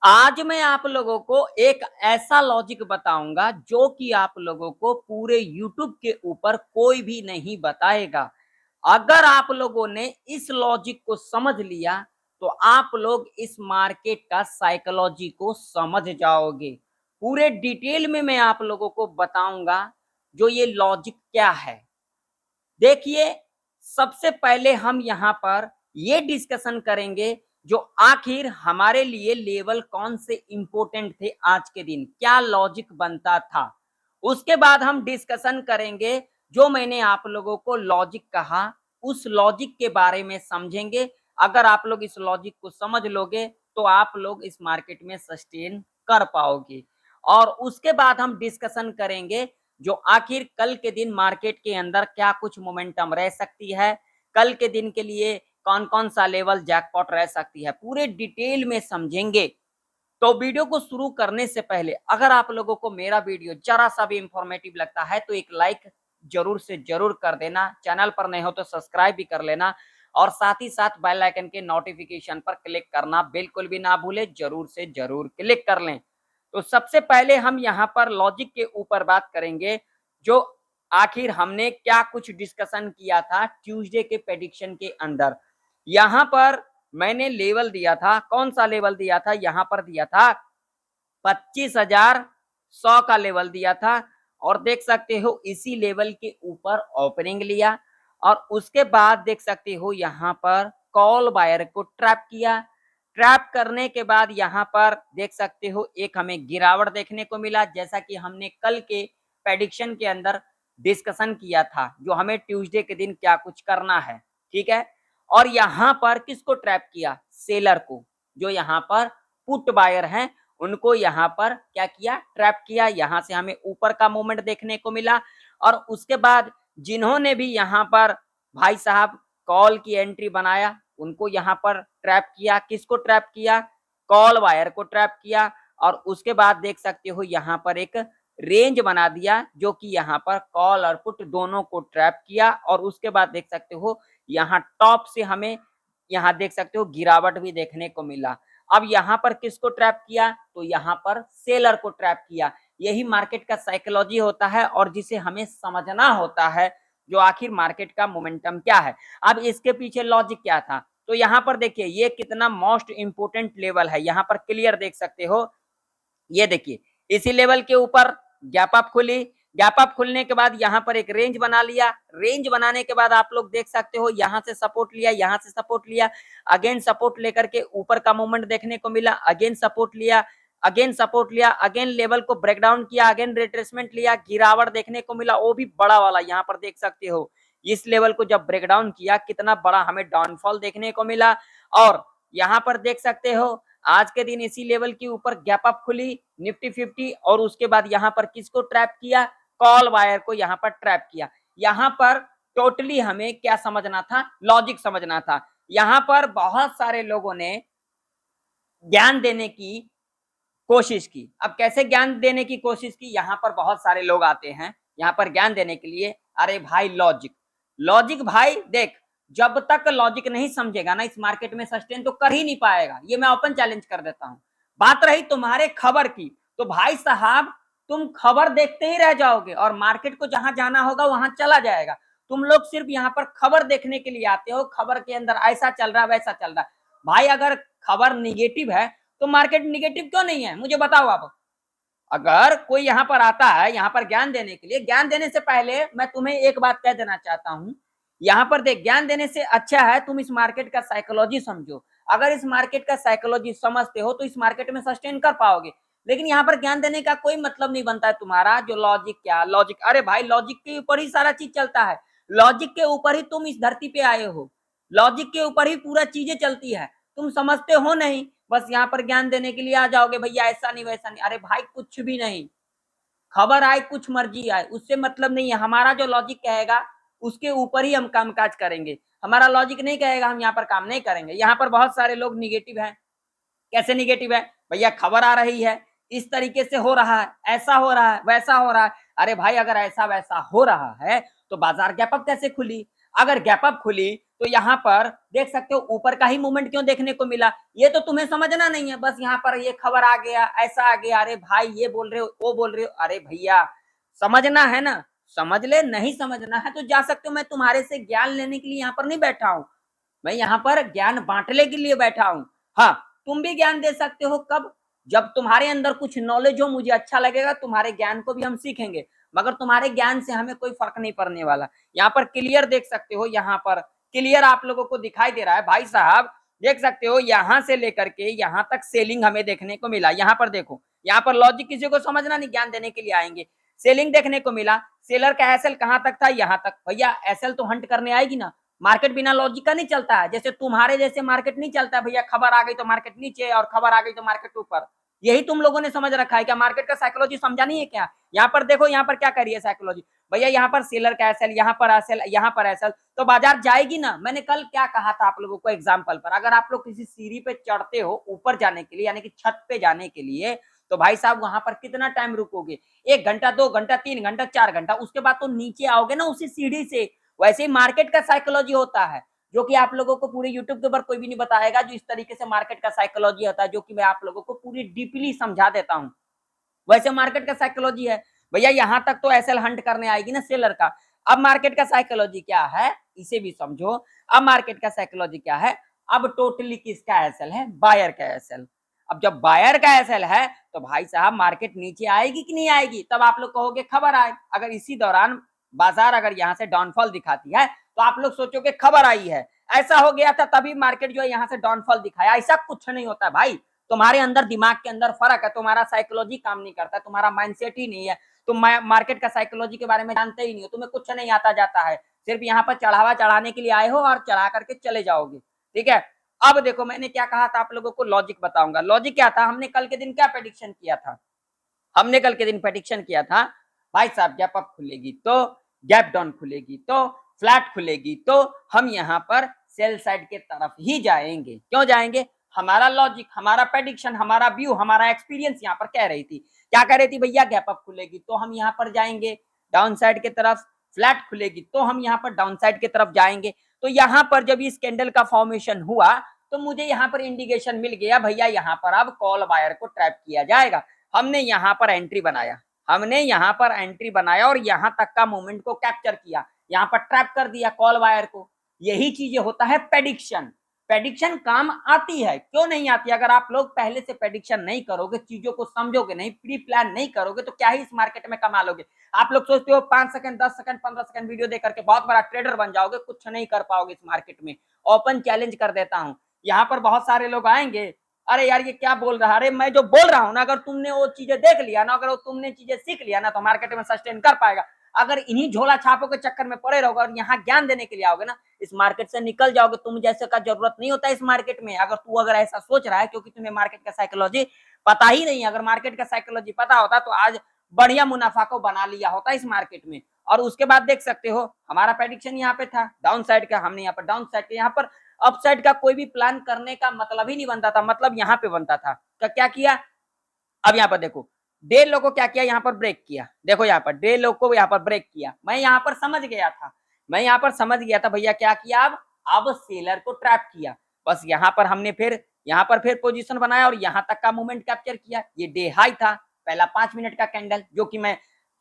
आज मैं आप लोगों को एक ऐसा लॉजिक बताऊंगा जो कि आप लोगों को पूरे यूट्यूब के ऊपर कोई भी नहीं बताएगा। अगर आप लोगों ने इस लॉजिक को समझ लिया तो आप लोग इस मार्केट का साइकोलॉजी को समझ जाओगे। पूरे डिटेल में मैं आप लोगों को बताऊंगा जो ये लॉजिक क्या है। देखिए, सबसे पहले हम यहाँ पर ये डिस्कशन करेंगे जो आखिर हमारे लिए लेवल कौन से इंपॉर्टेंट थे आज के दिन, क्या लॉजिक बनता था। उसके बाद हम डिस्कशन करेंगे जो मैंने आप लोगों को लॉजिक कहा, उस लॉजिक के बारे में समझेंगे। अगर आप लोग इस लॉजिक को समझ लोगे तो आप लोग इस मार्केट में सस्टेन कर पाओगे। और उसके बाद हम डिस्कशन करेंगे जो आखिर कल के दिन मार्केट के अंदर क्या कुछ मोमेंटम रह सकती है, कल के दिन के लिए कौन कौन सा लेवल जैकपॉट रह सकती है, पूरे डिटेल में समझेंगे। तो वीडियो को शुरू करने से पहले अगर आप लोगों को मेरा वीडियो जरा सा भी इंफॉर्मेटिव लगता है तो एक लाइक जरूर से जरूर कर देना, चैनल पर नए हो तो सब्सक्राइब भी कर लेना और साथ ही साथ बेल आइकन के नोटिफिकेशन पर क्लिक करना बिल्कुल भी ना भूले, जरूर से जरूर क्लिक कर लें। तो सबसे पहले हम यहाँ पर लॉजिक के ऊपर बात करेंगे जो आखिर हमने क्या कुछ डिस्कशन किया था ट्यूसडे के प्रेडिक्शन के अंदर। यहाँ पर मैंने लेवल दिया था, कौन सा लेवल दिया था, यहाँ पर दिया था 25,100 का लेवल दिया था और देख सकते हो इसी लेवल के ऊपर ओपनिंग लिया और उसके बाद देख सकते हो यहाँ पर कॉल बायर को ट्रैप किया। ट्रैप करने के बाद यहाँ पर देख सकते हो एक हमें गिरावट देखने को मिला, जैसा कि हमने कल के प्रेडिक्शन के अंदर डिस्कशन किया था जो हमें ट्यूसडे के दिन क्या कुछ करना है। ठीक है, और यहाँ पर किसको ट्रैप किया, सेलर को, जो यहाँ पर पुट बायर हैं उनको यहाँ पर क्या किया, ट्रैप किया। यहाँ से हमें ऊपर का मूवमेंट देखने को मिला और उसके बाद जिन्होंने भी यहाँ पर भाई साहब कॉल की एंट्री बनाया उनको यहाँ पर ट्रैप किया। किसको ट्रैप किया, कॉल वायर को ट्रैप किया और उसके बाद देख सकते हो यहाँ पर एक रेंज बना दिया जो कि यहाँ पर कॉल और पुट दोनों को ट्रैप किया और उसके बाद देख सकते हो यहाँ टॉप से हमें यहाँ देख सकते हो गिरावट भी देखने को मिला। अब यहाँ पर किसको ट्रैप किया, तो यहाँ पर सेलर को ट्रैप किया। यही मार्केट का साइकोलॉजी होता है और जिसे हमें समझना होता है जो आखिर मार्केट का मोमेंटम क्या है। अब इसके पीछे लॉजिक क्या था, तो यहाँ पर देखिए ये कितना मोस्ट इंपोर्टेंट लेवल है, यहाँ पर क्लियर देख सकते हो। ये देखिए इसी लेवल के ऊपर गैप अप खुली, गैप अप खुलने के बाद यहाँ पर एक रेंज बना लिया। रेंज बनाने के बाद आप लोग देख सकते हो यहाँ से सपोर्ट लिया, यहाँ से सपोर्ट लिया, अगेन सपोर्ट लेकर के ऊपर का मूवमेंट देखने को मिला, अगेन सपोर्ट लिया, अगेन सपोर्ट लिया, अगेन लेवल को ब्रेक डाउन किया, अगेन रिट्रेसमेंट लिया, गिरावट देखने को मिला, वो भी बड़ा वाला। यहाँ पर देख सकते हो इस लेवल को जब ब्रेक डाउन किया कितना बड़ा हमें डाउनफॉल देखने को मिला। और यहाँ पर देख सकते हो आज के दिन इसी लेवल के ऊपर गैप अप खुली निफ्टी 50 और उसके बाद यहाँ पर किसको ट्रैप किया, कॉल वायर को यहाँ पर ट्रैप किया। यहाँ पर टोटली हमें क्या समझना था, लॉजिक समझना था। यहाँ पर बहुत सारे लोगों ने ज्ञान देने की कोशिश की। अब कैसे ज्ञान देने की कोशिश की, यहाँ पर बहुत सारे लोग आते हैं यहाँ पर ज्ञान देने के लिए, अरे भाई लॉजिक लॉजिक भाई देख, जब तक लॉजिक नहीं समझेगा ना इस मार्केट में सस्टेन तो कर ही नहीं पाएगा, ये मैं ओपन चैलेंज कर देता हूं। बात रही तुम्हारे खबर की, तो भाई साहब तुम खबर देखते ही रह जाओगे और मार्केट को जहां जाना होगा वहां चला जाएगा। तुम लोग सिर्फ यहाँ पर खबर देखने के लिए आते हो, खबर के अंदर ऐसा चल रहा है वैसा चल रहा है। भाई अगर खबर निगेटिव है तो मार्केट निगेटिव क्यों नहीं है, मुझे बताओ आप। अगर कोई यहाँ पर आता है यहाँ पर ज्ञान देने के लिए, ज्ञान देने से पहले मैं तुम्हें एक बात कह देना चाहता हूं। यहाँ पर देख, ज्ञान देने से अच्छा है तुम इस मार्केट का साइकोलॉजी समझो। अगर इस मार्केट का साइकोलॉजी समझते हो तो इस मार्केट में सस्टेन कर पाओगे। लेकिन यहाँ पर ज्ञान देने का कोई मतलब नहीं बनता है तुम्हारा, जो लॉजिक क्या लॉजिक, अरे भाई लॉजिक के ऊपर ही सारा चीज चलता है। लॉजिक के ऊपर ही तुम इस धरती पे आए हो, लॉजिक के ऊपर ही पूरा चीजें चलती है। तुम समझते हो नहीं, बस यहाँ पर ज्ञान देने के लिए आ जाओगे, भैया ऐसा नहीं वैसा नहीं। अरे भाई कुछ भी नहीं, खबर आए कुछ मर्जी आए उससे मतलब नहीं है। हमारा जो लॉजिक कहेगा उसके ऊपर ही हम काम काज करेंगे। हमारा लॉजिक नहीं कहेगा हम यहाँ पर काम नहीं करेंगे। यहाँ पर बहुत सारे लोग निगेटिव हैं। कैसे निगेटिव है, भैया खबर आ रही है इस तरीके से हो रहा है, ऐसा हो रहा है वैसा हो रहा है। अरे भाई अगर ऐसा वैसा हो रहा है तो बाजार गैप अप कैसे खुली, अगर गैप अप खुली तो यहाँ पर देख सकते हो ऊपर का ही मूवमेंट क्यों देखने को मिला, ये तो तुम्हें समझना नहीं है, बस यहाँ पर ये खबर आ गया, ऐसा आ गया, अरे भाई ये बोल रहे हो वो बोल रहे हो, अरे भैया समझना है ना, समझ ले, नहीं समझना है तो जा सकते हो, मैं तुम्हारे से ज्ञान लेने के लिए यहाँ पर नहीं बैठा हूँ, मैं यहाँ पर ज्ञान बांटने के लिए बैठा हूँ। हाँ, तुम भी ज्ञान दे सकते हो, कब, जब तुम्हारे अंदर कुछ नॉलेज हो, मुझे अच्छा लगेगा, तुम्हारे ज्ञान को भी हम सीखेंगे, मगर तुम्हारे ज्ञान से हमें कोई फर्क नहीं पड़ने वाला। यहाँ पर क्लियर देख सकते हो, यहाँ पर क्लियर आप लोगों को दिखाई दे रहा है भाई साहब, देख सकते हो यहां से लेकर के यहां तक सेलिंग हमें देखने को मिला। यहाँ पर देखो, यहाँ पर लॉजिक किसी को समझना नहीं, ज्ञान देने के लिए आएंगे। सेलिंग देखने को मिला, सेलर का एसएल कहां तक था, यहाँ तक। भैया एसएल तो हंट करने आएगी ना, मार्केट बिना लॉजिक का नहीं चलता है, जैसे तुम्हारे जैसे मार्केट नहीं चलता है भैया, खबर आ गई तो मार्केट नीचे और खबर आ गई तो मार्केट ऊपर, यही तुम लोगों ने समझ रखा है क्या, मार्केट का साइकोलॉजी समझा नहीं है क्या। यहाँ पर देखो, यहाँ पर क्या करिए साइकोलॉजी, भैया यहाँ पर सेलर का एसएल, यहाँ पर एसएल, यहाँ पर एसएल, तो बाजार जाएगी ना। मैंने कल क्या कहा था आप लोगों को एग्जाम्पल पर, अगर आप लोग किसी सीढ़ी पे चढ़ते हो ऊपर जाने के लिए, यानी कि छत पे जाने के लिए, तो भाई साहब वहां पर कितना टाइम रुकोगे, 1 घंटा 2 घंटा 3 घंटा 4 घंटा, उसके बाद तो नीचे आओगे ना उसी सीढ़ी से। वैसे ही मार्केट का साइकोलॉजी होता है, जो कि आप लोगों को पूरे यूट्यूब के ऊपर कोई भी नहीं बताएगा, जो इस तरीके से मार्केट का साइकोलॉजी होता है, जो कि मैं आप लोगों को पूरी डीपली समझा देता हूं। वैसे मार्केट का साइकोलॉजी है भैया, यहां तक तो एसएल हंट करने आएगी ना सेलर का। अब मार्केट का साइकोलॉजी क्या है, इसे भी समझो। अब मार्केट का साइकोलॉजी क्या है, अब टोटली किसका एसएल है, बायर का एसएल। अब जब बायर का एसएल है तो भाई साहब मार्केट नीचे आएगी कि नहीं आएगी, तब आप लोग कहोगे खबर आए। अगर इसी दौरान बाजार अगर यहाँ से डाउनफॉल दिखाती है तो आप लोग सोचोगे खबर आई है, ऐसा हो गया था तभी मार्केट जो है यहाँ से डाउनफॉल दिखाया। ऐसा कुछ नहीं होता भाई, तुम्हारे अंदर दिमाग के अंदर फर्क है, तुम्हारा साइकोलॉजी काम नहीं करता, तुम्हारा माइंडसेट ही नहीं है, तुम मार्केट का साइकोलॉजी के बारे में जानते ही नहीं हो, तुम्हें कुछ नहीं आता जाता है, सिर्फ यहाँ पर चढ़ावा चढ़ाने के लिए आए हो और चढ़ा करके चले जाओगे। ठीक है, अब देखो मैंने क्या कहा था आप लोगों को, लॉजिक बताऊंगा। लॉजिक क्या था, हमने कल के दिन क्या प्रेडिक्शन किया था, हमने कल के दिन प्रेडिक्शन किया था भाई साहब गैप अप खुलेगी तो, गैप डाउन खुलेगी तो, फ्लैट खुलेगी तो हम यहाँ पर सेल साइड के तरफ ही जाएंगे। क्यों जाएंगे, हमारा लॉजिक, हमारा प्रेडिक्शन, हमारा व्यू, हमारा एक्सपीरियंस यहाँ पर कह रही थी, क्या कह रही थी भैया, गैप अप खुलेगी तो हम यहाँ पर जाएंगे डाउन साइड की तरफ, फ्लैट खुलेगी तो हम यहाँ पर डाउन साइड की तरफ जाएंगे। तो यहाँ पर जब इस कैंडल का फॉर्मेशन हुआ तो मुझे यहाँ पर इंडिकेशन मिल गया भैया यहाँ पर अब कॉल बायर को ट्रैप किया जाएगा। हमने यहाँ पर एंट्री बनाया, हमने यहाँ पर एंट्री बनाया और यहाँ तक का मूवमेंट को कैप्चर किया, यहाँ पर ट्रैप कर दिया कॉल वायर को। यही चीजें होता है प्रेडिक्शन। प्रेडिक्शन काम आती है, क्यों नहीं आती, अगर आप लोग पहले से प्रेडिक्शन नहीं करोगे, चीजों को समझोगे नहीं, प्री प्लान नहीं करोगे तो क्या ही इस मार्केट में कमा लोगे। आप लोग सोचते हो 5 सेकंड 10 सेकंड 15 सेकंड वीडियो देख करके बहुत बड़ा ट्रेडर बन जाओगे, कुछ नहीं कर पाओगे इस मार्केट में। ओपन चैलेंज कर देता हूं, यहाँ पर बहुत सारे लोग आएंगे, अरे यार ये क्या बोल रहा है, अरे मैं जो बोल रहा हूँ ना, अगर तुमने वो चीजें देख लिया ना, अगर तुमने चीजें सीख लिया ना, तो मार्केट में सस्टेन कर पाएगा। अगर इन्हीं झोला छापों के चक्कर में पड़े रहोगे और यहाँ ज्ञान देने के लिए आओगे ना, इस मार्केट से निकल जाओगे। तुम जैसे का जरूरत नहीं होता इस मार्केट में, अगर तू अगर ऐसा सोच रहा है क्योंकि तुम्हें मार्केट का साइकोलॉजी पता ही नहीं। अगर मार्केट का साइकोलॉजी पता होता तो आज बढ़िया मुनाफा को बना लिया होता इस मार्केट में। और उसके बाद देख सकते हो हमारा प्रेडिक्शन यहाँ पे था डाउन साइड का, हमने यहाँ पर डाउन साइड के, यहाँ पर अपसाइड का कोई भी प्लान करने का मतलब ही नहीं बनता था, मतलब यहाँ पे बनता था। क्या किया, अब यहाँ पर देखो डे लो को क्या किया, यहाँ पर ब्रेक किया, देखो यहाँ पर डे लो को यहाँ पर ब्रेक किया। मैं यहाँ पर समझ गया था, मैं यहाँ पर समझ गया था भैया क्या किया, अब सेलर को ट्रैप किया। बस यहाँ पर हमने फिर यहाँ पर फिर पोजीशन बनाया और यहाँ तक का मूवमेंट कैप्चर किया। ये डे हाई था, पहला 5 मिनट का कैंडल, जो कि मैं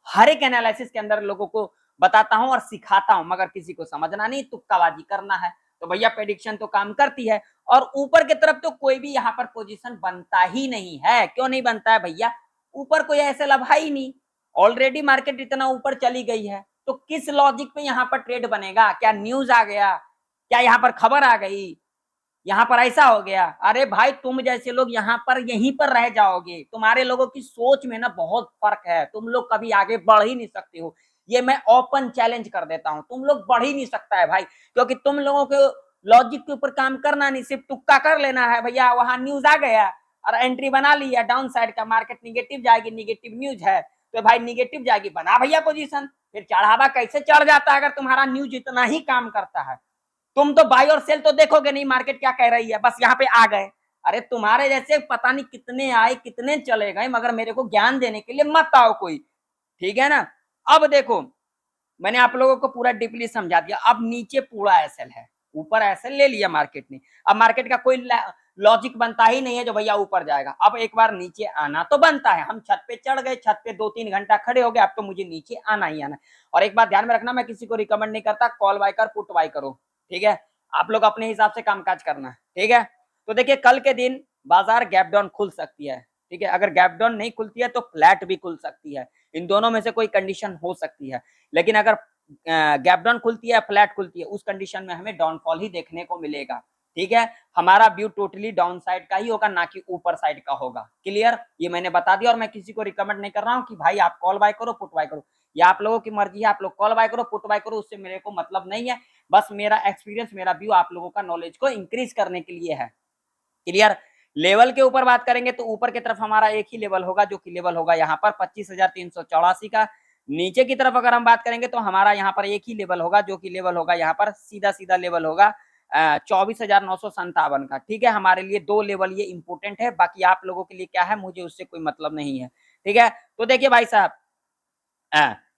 हर एक एनालिसिस के अंदर लोगों को बताता हूं और सिखाता हूं, मगर किसी को समझना नहीं, तुक्काबाजी करना है। तो भैया प्रेडिक्शन तो काम करती है। और ऊपर की तरफ तो कोई भी यहाँ पर पोजीशन बनता ही नहीं है। क्यों नहीं बनता है भैया, ऊपर कोई ऐसे लभा ही नहीं, ऑलरेडी मार्केट इतना ऊपर चली गई है, तो किस लॉजिक पे यहाँ पर ट्रेड बनेगा, क्या न्यूज आ गया, क्या यहाँ पर खबर आ गई, यहाँ पर ऐसा हो गया। अरे भाई तुम जैसे लोग यहाँ पर यहीं पर रह जाओगे, तुम्हारे लोगों की सोच में ना बहुत फर्क है, तुम लोग कभी आगे बढ़ ही नहीं सकते हो। ये मैं ओपन चैलेंज कर देता हूं, तुम लोग बढ़ ही नहीं सकता है भाई, क्योंकि तुम लोगों को लॉजिक के ऊपर काम करना नहीं, सिर्फ तुक्का कर लेना है। भैया वहां न्यूज आ गया और एंट्री बना लिया डाउन साइड का, मार्केट निगेटिव जाएगी, निगेटिव न्यूज है तो भाई निगेटिव जाएगी, बना भैया पोजीशन, फिर चढ़ावा कैसे चढ़ जाता है अगर तुम्हारा न्यूज इतना ही काम करता है। तुम तो बाई और सेल तो देखोगे नहीं मार्केट क्या कह रही है, बस यहाँ पे आ गए। अरे तुम्हारे जैसे पता नहीं कितने आए कितने चले गए, मगर मेरे को ज्ञान देने के लिए मत आओ कोई, ठीक है ना। अब देखो मैंने आप लोगों को पूरा डीपली समझा दिया। अब नीचे पूरा एसएल है, ऊपर ऐसे ले लिया मार्केट ने, अब मार्केट का कोई लॉजिक बनता ही नहीं है जो भैया ऊपर जाएगा, अब एक बार नीचे आना तो बनता है। हम छत पे चढ़ गए, छत पे 2-3 घंटा खड़े हो गए, अब तो मुझे नीचे आना ही आना है। और एक बात ध्यान में रखना, मैं किसी को रिकमेंड नहीं करता कॉल बाय कर पुट बाय करो, ठीक है, आप लोग अपने हिसाब से कामकाज करना, ठीक है। तो देखिए कल के दिन बाजार गैप डाउन खुल सकती है, ठीक है, अगर गैप डाउन नहीं खुलती है तो फ्लैट भी खुल सकती है, इन दोनों में से कोई कंडीशन हो सकती है। लेकिन अगर गैप डाउन खुलती है, फ्लैट खुलती है, उस कंडीशन में हमें डाउनफॉल ही देखने को मिलेगा, ठीक है। हमारा व्यू टोटली डाउन साइड का ही होगा, ना कि ऊपर साइड का होगा। क्लियर, ये मैंने बता दिया। और मैं किसी को रिकमेंड नहीं कर रहा हूँ कि भाई आप कॉल बाय करो पुट बाय करो, या आप लोगों की मर्जी है, आप लोग कॉल बाय करो पुट बाय करो, उससे मेरे को मतलब नहीं है। बस मेरा एक्सपीरियंस, मेरा व्यू आप लोगों का नॉलेज को इंक्रीज करने के लिए है। क्लियर। लेवल के ऊपर बात करेंगे तो ऊपर की तरफ हमारा एक ही लेवल होगा, जो कि लेवल होगा यहाँ पर 25,384 का। नीचे की तरफ अगर हम बात करेंगे तो हमारा यहाँ पर एक ही लेवल होगा, जो कि लेवल होगा यहाँ पर सीधा सीधा लेवल होगा 24,957 का, ठीक है। हमारे लिए दो लेवल ये इंपोर्टेंट है, बाकी आप लोगों के लिए क्या है मुझे उससे कोई मतलब नहीं है, ठीक है। तो देखिए भाई साहब,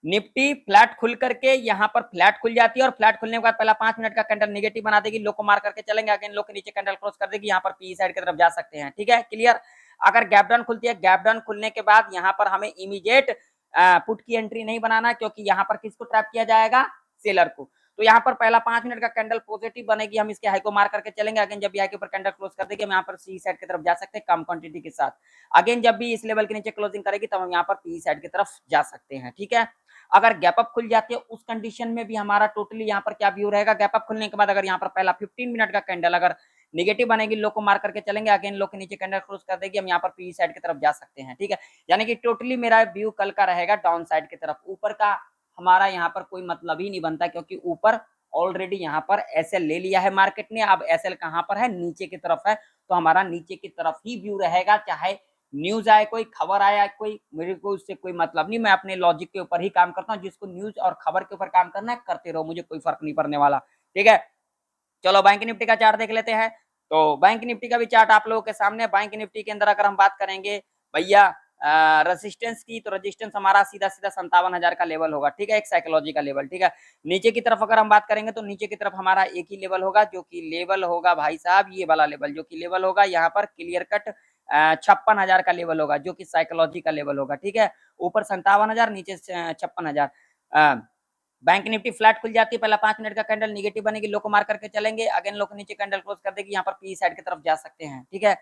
निफ्टी फ्लैट खुल करके यहाँ पर फ्लैट खुल जाती है, और फ्लैट खुलने के बाद पहला 5 मिनट का कैंडल नेगेटिव बना देगी, लो को मार करके चलेंगे, अगेन लो के नीचे कैंडल क्लोज कर देगी, यहाँ पर पी साइड की तरफ जा सकते हैं, ठीक है। क्लियर। अगर गैप डाउन खुलती है, गैप डाउन खुलने के बाद यहाँ पर हमें इमीडिएट पुट की एंट्री नहीं बनाना, क्योंकि यहाँ पर किसको ट्रैप किया जाएगा, सेलर को। तो यहाँ पर पहला 5 मिनट का कैंडल पॉजिटिव बनेगी, हम इसके हाई को मार करके चलेंगे, अगेन जब भी हाई के ऊपर कैंडल क्लोज कर देगी हम यहाँ पर सी साइड की तरफ जा सकते हैं कम क्वांटिटी के साथ। अगेन जब भी इस लेवल के नीचे क्लोजिंग करेगी तब हम यहाँ पर पी साइड की तरफ जा सकते हैं, ठीक है। अगर गैप अप खुल जाती है उस कंडीशन में भी हमारा टोटली यहाँ पर क्या व्यू रहेगा, गैप अप खुलने के बाद अगर यहाँ पर पहला 15 मिनट का कैंडल अगर नेगेटिव बनेगी, लो को मार करके चलेंगे, अगेन लो के नीचे कैंडल क्लोज कर देगी, हम यहाँ पर पी साइड की तरफ जा सकते हैं, ठीक है। यानी कि टोटली मेरा व्यू कल का रहेगा डाउन साइड की तरफ, ऊपर का हमारा यहाँ पर कोई मतलब ही नहीं बनता, क्योंकि ऊपर ऑलरेडी यहाँ पर एसएल ले लिया है मार्केट ने। अब एसएल कहाँ पर है, नीचे की तरफ है, तो हमारा नीचे की तरफ ही व्यू रहेगा, चाहे न्यूज आए, कोई खबर आया कोई, मेरे को उससे कोई मतलब नहीं, मैं अपने लॉजिक के ऊपर ही काम करता हूँ, जिसको न्यूज और खबर के ऊपर काम करना है करते रहो, मुझे कोई फर्क नहीं पड़ने वाला, ठीक है। चलो बैंक निफ्टी का चार्ट देख लेते हैं। तो बैंक निफ्टी का भी चार्ट आप लोगों के सामने। बैंक निफ्टी के अंदर अगर हम बात करेंगे भैया रेजिस्टेंस की, तो रेजिस्टेंस हमारा सीधा सीधा 57,000 का लेवल होगा, ठीक है, एक साइकोलॉजी का लेवल, ठीक है। नीचे की तरफ अगर हम बात करेंगे तो नीचे की तरफ हमारा एक ही लेवल होगा, जो कि लेवल होगा भाई साहब ये वाला लेवल, जो कि लेवल होगा यहाँ पर क्लियर कट 56,000 का लेवल होगा, जो कि साइकोलॉजी का लेवल होगा, ठीक है। ऊपर 57,000, नीचे 56,000। बैंक निफ्टी फ्लैट खुल जाती है, पहला 5 मिनट का कैंडल नेगेटिव बनेगी, लो को मार करके चलेंगे, अगेन लो के नीचे कैंडल क्लोज कर देगी, यहाँ पर पी साइड की तरफ जा सकते हैं, ठीक है।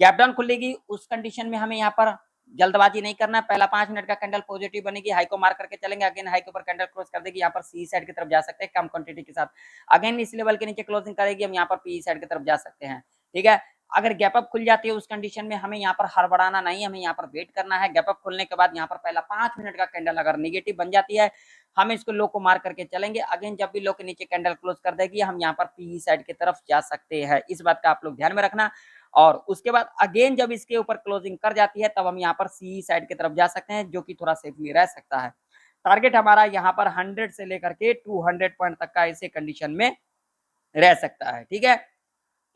गैप डाउन खुलेगी, उस कंडीशन में हमें यहाँ पर जल्दबाजी नहीं करना है, पहला 5 मिनट का कैंडल पॉजिटिव बनेगी, हाई को मार करके चलेंगे, अगेन हाई के ऊपर कैंडल क्लोज कर देगी, यहाँ पर सी साइड की तरफ जा सकते हैं कम क्वांटिटी के साथ, अगेन इस लेवल के नीचे क्लोजिंग करेगी, हम यहाँ पर पी साइड की तरफ जा सकते हैं, ठीक है। अगर गैप अप खुल जाती है उस कंडीशन में हमें यहाँ पर हड़बड़ाना नहीं, हमें यहाँ पर वेट करना है। गैप अप खुलने के बाद यहाँ पर पहला 5 मिनट का कैंडल अगर नेगेटिव बन जाती है, हम इसको लो को मार करके चलेंगे, अगेन जब भी लो के नीचे कैंडल क्लोज कर देगी हम यहाँ पर पी साइड की तरफ जा सकते हैं, इस बात का आप लोग ध्यान में रखना। और उसके बाद अगेन जब इसके ऊपर क्लोजिंग कर जाती है तब हम यहाँ पर सी साइड की तरफ जा सकते हैं, जो कि थोड़ा सेफली रह सकता है। टारगेट हमारा यहाँ पर 100 से लेकर के 200 पॉइंट तक का ऐसे कंडीशन में रह सकता है, ठीक है।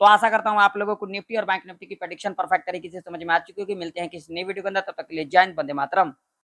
तो आशा करता हूँ आप लोगों को निफ्टी और बैंक निफ्टी की प्रेडिक्शन परफेक्ट तरीके से समझ में आ चुकी होगी। मिलते हैं किसी नई वीडियो के अंदर, तब तक के लिए जय हिंद, वंदे मातरम।